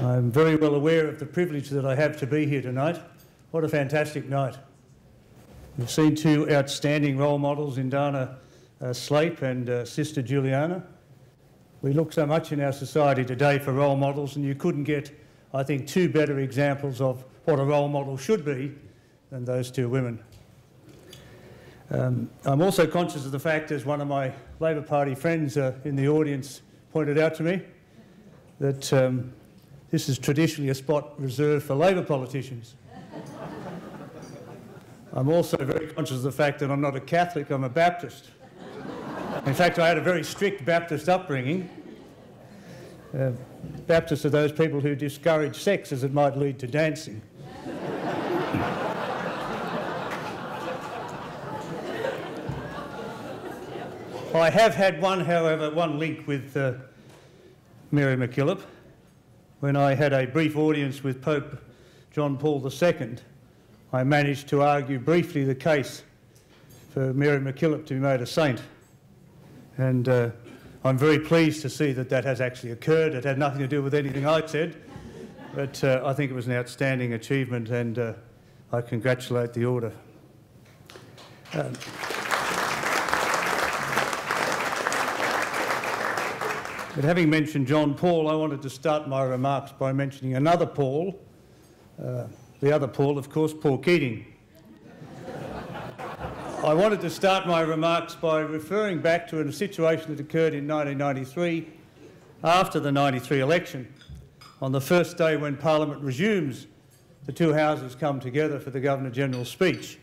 I'm very well aware of the privilege that I have to be here tonight. What a fantastic night. We've seen two outstanding role models in Dana Slape and Sister Juliana. We look so much in our society today for role models, and you couldn't get, I think, two better examples of what a role model should be than those two women. I'm also conscious of the fact, as one of my Labor Party friends in the audience pointed out to me, that this is traditionally a spot reserved for Labor politicians. I'm also very conscious of the fact that I'm not a Catholic, I'm a Baptist. In fact, I had a very strict Baptist upbringing. Baptists are those people who discourage sex as it might lead to dancing. I have had one link with Mary MacKillop. When I had a brief audience with Pope John Paul II, I managed to argue briefly the case for Mary MacKillop to be made a saint. And I'm very pleased to see that that has actually occurred. It had nothing to do with anything I'd said, but I think it was an outstanding achievement, and I congratulate the order. But having mentioned John Paul, I wanted to start my remarks by mentioning another Paul. The other Paul, of course, Paul Keating. I wanted to start my remarks by referring back to a situation that occurred in 1993, after the 93 election. On the first day when Parliament resumes, the two houses come together for the Governor-General's speech.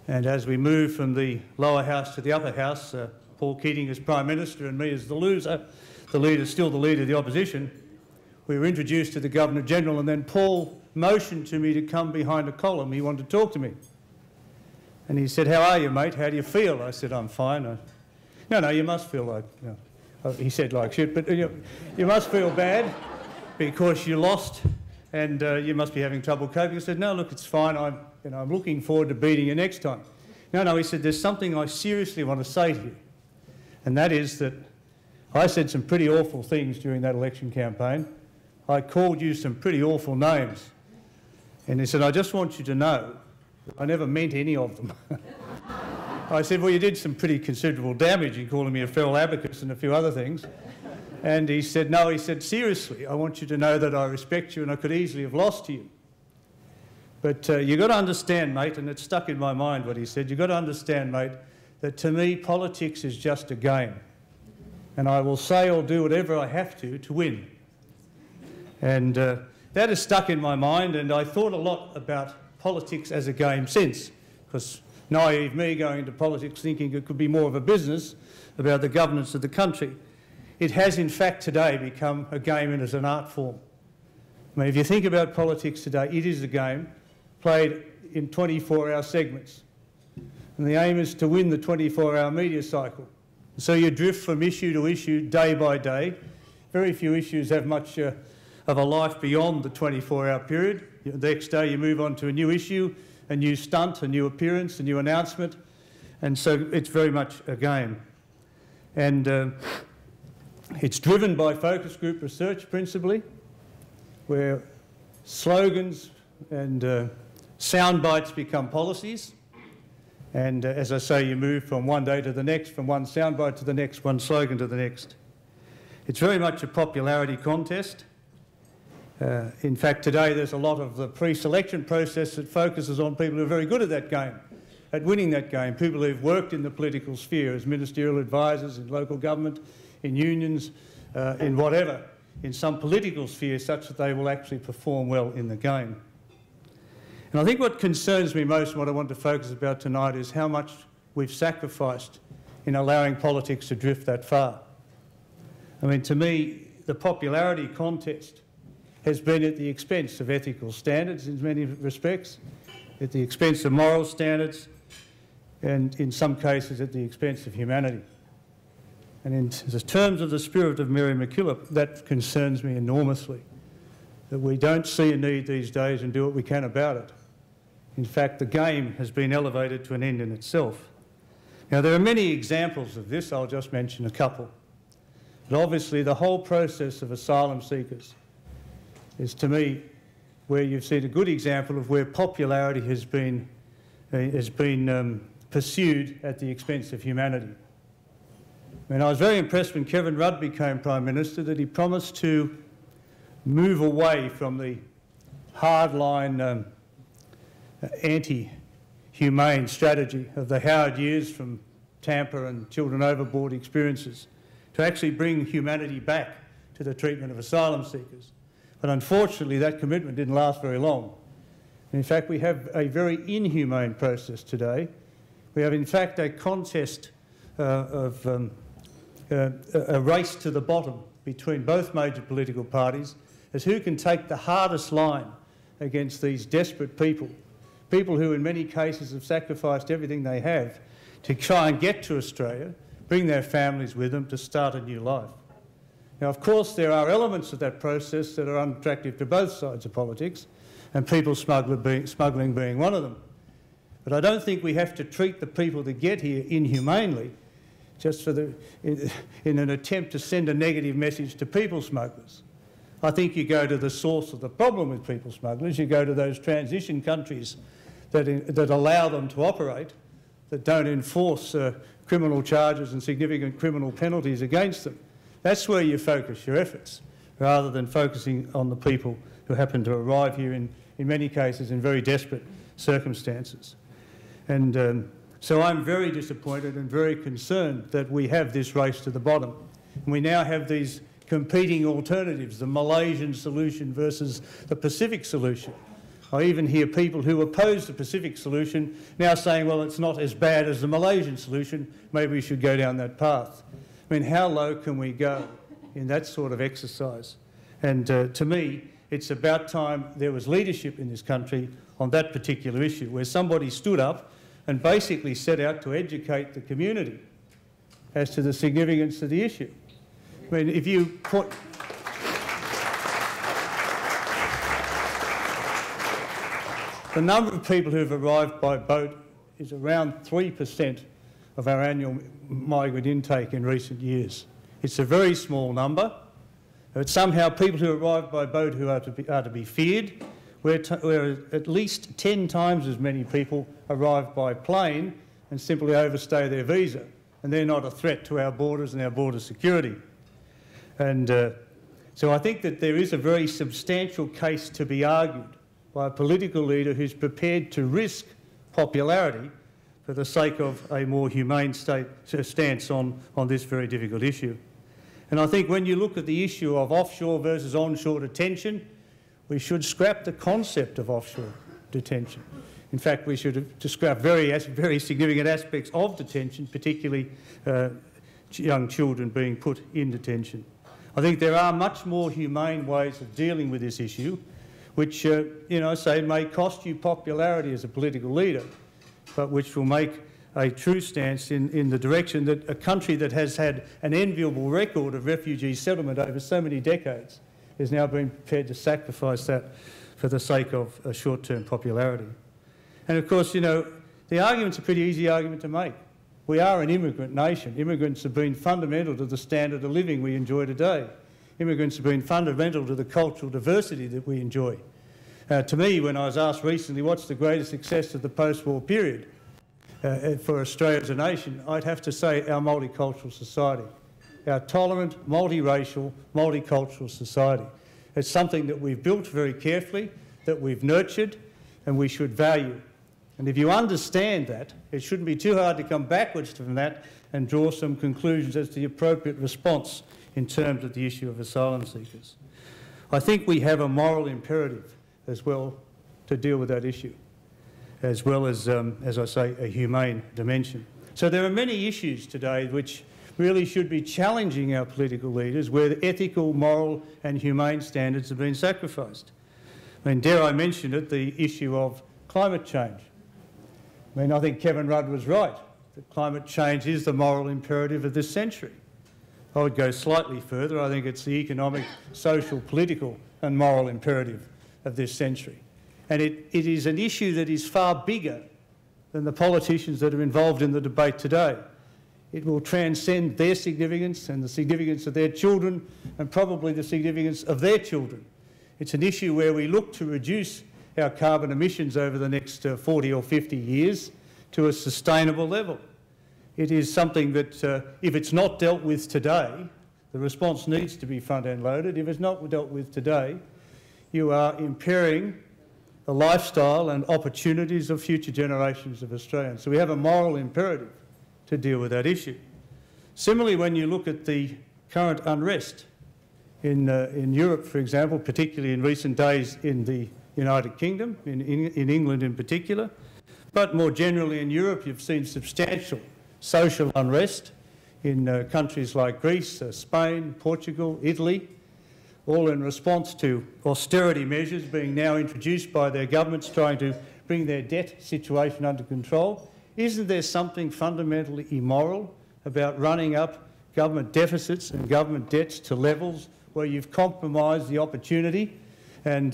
And as we move from the lower house to the upper house, Paul Keating as Prime Minister and me as the loser, still the leader of the opposition, we were introduced to the Governor-General, and then Paul motioned to me to come behind a column. He wanted to talk to me. And he said, "How are you, mate? How do you feel?" I said, "I'm fine." No, you must feel like, he said like shit, but you must feel bad because you lost and you must be having trouble coping. I said, "No, look, it's fine. I'm looking forward to beating you next time." No, he said, "There's something I seriously want to say to you." And that is that I said some pretty awful things during that election campaign. I called you some pretty awful names. And he said, "I just want you to know that I never meant any of them." I said, "Well, you did some pretty considerable damage in calling me a feral abacus and a few other things." And he said, "No," he said, "seriously, I want you to know that I respect you and I could easily have lost to you. But you've got to understand, mate," and it stuck in my mind what he said, "you've got to understand, mate, that to me politics is just a game. And I will say or do whatever I have to win." And that has stuck in my mind, and I thought a lot about politics as a game since, because naive me going into politics thinking it could be more of a business about the governance of the country. It has in fact today become a game and as an art form. I mean, if you think about politics today, it is a game played in 24-hour segments. And the aim is to win the 24-hour media cycle. So you drift from issue to issue, day by day. Very few issues have much of a life beyond the 24-hour period. The next day you move on to a new issue, a new stunt, a new appearance, a new announcement. And so it's very much a game. And it's driven by focus group research principally, where slogans and sound bites become policies. And as I say, you move from one day to the next, from one soundbite to the next, one slogan to the next. It's very much a popularity contest. In fact, today there's a lot of the pre-selection process that focuses on people who are very good at that game, at winning that game, people who've worked in the political sphere as ministerial advisors in local government, in unions, in whatever, in some political sphere such that they will actually perform well in the game. And I think what concerns me most and what I want to focus about tonight is how much we've sacrificed in allowing politics to drift that far. I mean, to me, the popularity contest has been at the expense of ethical standards in many respects, at the expense of moral standards, and in some cases at the expense of humanity. And in terms of the spirit of Mary MacKillop, that concerns me enormously, that we don't see a need these days and do what we can about it. In fact, the game has been elevated to an end in itself. Now, there are many examples of this. I'll just mention a couple. But obviously, the whole process of asylum seekers is, to me, where you've seen a good example of where popularity has been pursued at the expense of humanity. I was very impressed when Kevin Rudd became Prime Minister that he promised to move away from the hardline anti-humane strategy of the Howard years from Tampa and Children Overboard experiences to actually bring humanity back to the treatment of asylum seekers. But unfortunately, that commitment didn't last very long. In fact, we have a very inhumane process today. We have, in fact, a contest of a race to the bottom between both major political parties as who can take the hardest line against these desperate people, people who in many cases have sacrificed everything they have to try and get to Australia, bring their families with them to start a new life. Now, of course, there are elements of that process that are unattractive to both sides of politics, and people smuggling being one of them. But I don't think we have to treat the people that get here inhumanely just in an attempt to send a negative message to people smugglers. I think you go to the source of the problem with people smugglers. You go to those transition countries that allow them to operate, that don't enforce criminal charges and significant criminal penalties against them. That's where you focus your efforts, rather than focusing on the people who happen to arrive here in many cases in very desperate circumstances. And so I'm very disappointed and very concerned that we have this race to the bottom. And we now have these competing alternatives, the Malaysian solution versus the Pacific solution. I even hear people who oppose the Pacific solution now saying, well, it's not as bad as the Malaysian solution, maybe we should go down that path. I mean, how low can we go in that sort of exercise? And to me, it's about time there was leadership in this country on that particular issue, where somebody stood up and basically set out to educate the community as to the significance of the issue. I mean, if you put... The number of people who've arrived by boat is around 3% of our annual migrant intake in recent years. It's a very small number, but somehow people who arrive by boat who are to be feared, where at least 10 times as many people arrive by plane and simply overstay their visa, and they're not a threat to our borders and our border security. And so I think that there is a very substantial case to be argued by a political leader who's prepared to risk popularity for the sake of a more humane stance on this very difficult issue. And I think when you look at the issue of offshore versus onshore detention, we should scrap the concept of offshore detention. In fact, we should scrap very significant aspects of detention, particularly young children being put in detention. I think there are much more humane ways of dealing with this issue, which, say may cost you popularity as a political leader, but which will make a true stance in the direction that a country that has had an enviable record of refugee settlement over so many decades is now being prepared to sacrifice that for the sake of a short-term popularity. And of course, the argument's a pretty easy argument to make. We are an immigrant nation. Immigrants have been fundamental to the standard of living we enjoy today. Immigrants have been fundamental to the cultural diversity that we enjoy. To me, when I was asked recently what's the greatest success of the post-war period for Australia as a nation, I'd have to say our multicultural society, our tolerant, multiracial, multicultural society. It's something that we've built very carefully, that we've nurtured, and we should value. And if you understand that, it shouldn't be too hard to come backwards from that and draw some conclusions as to the appropriate response in terms of the issue of asylum seekers. I think we have a moral imperative as well to deal with that issue, as well as I say, a humane dimension. So there are many issues today which really should be challenging our political leaders where the ethical, moral and humane standards have been sacrificed. I mean, dare I mention it, the issue of climate change. I mean, I think Kevin Rudd was right, that climate change is the moral imperative of this century. I would go slightly further. I think it's the economic, social, political and moral imperative of this century. And it is an issue that is far bigger than the politicians that are involved in the debate today. It will transcend their significance and the significance of their children and probably the significance of their children It's an issue where we look to reduce our carbon emissions over the next 40 or 50 years to a sustainable level. It is something that, if it's not dealt with today, the response needs to be front-end loaded. If it's not dealt with today, you are impairing the lifestyle and opportunities of future generations of Australians. So we have a moral imperative to deal with that issue. Similarly, when you look at the current unrest in Europe, for example, particularly in recent days in the United Kingdom, in England in particular, but more generally in Europe, you've seen substantial social unrest in countries like Greece, Spain, Portugal, Italy, all in response to austerity measures being now introduced by their governments trying to bring their debt situation under control. Isn't there something fundamentally immoral about running up government deficits and government debts to levels where you've compromised the opportunity and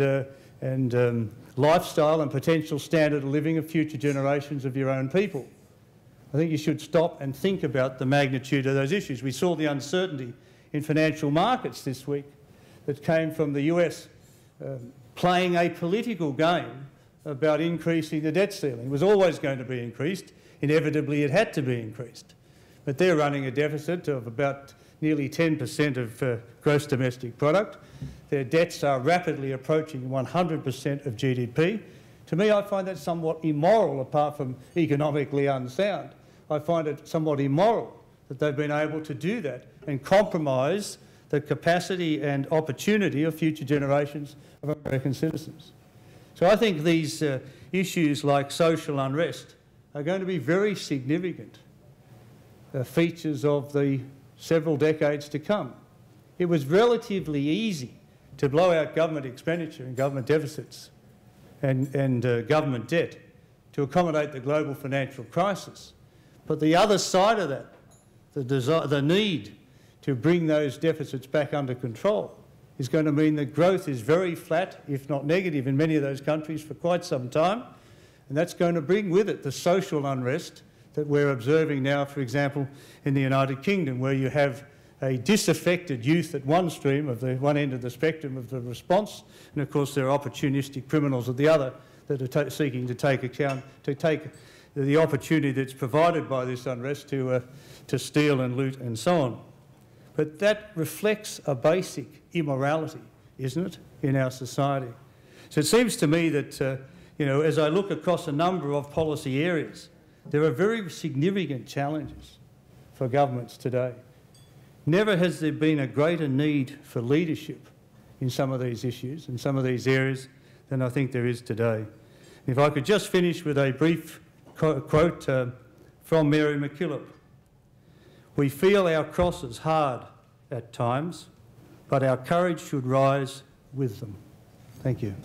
lifestyle and potential standard of living of future generations of your own people? I think you should stop and think about the magnitude of those issues. We saw the uncertainty in financial markets this week that came from the US playing a political game about increasing the debt ceiling. It was always going to be increased. Inevitably, it had to be increased. But they're running a deficit of about nearly 10% of gross domestic product. Their debts are rapidly approaching 100% of GDP. To me, I find that somewhat immoral, apart from economically unsound. I find it somewhat immoral that they've been able to do that and compromise the capacity and opportunity of future generations of American citizens. So I think these issues like social unrest are going to be very significant features of the several decades to come. It was relatively easy to blow out government expenditure and government deficits and government debt to accommodate the global financial crisis. But the other side of that, the need to bring those deficits back under control, is going to mean that growth is very flat, if not negative, in many of those countries for quite some time. And that's going to bring with it the social unrest that we're observing now, for example, in the United Kingdom, where you have a disaffected youth at one stream of the one end of the spectrum of the response, and of course there are opportunistic criminals at the other that are seeking to take the opportunity that's provided by this unrest to steal and loot and so on. But that reflects a basic immorality, isn't it, in our society? So it seems to me that, as I look across a number of policy areas, there are very significant challenges for governments today. Never has there been a greater need for leadership in some of these issues and some of these areas than I think there is today. If I could just finish with a brief quote from Mary MacKillop. "We feel our crosses hard at times, but our courage should rise with them." Thank you.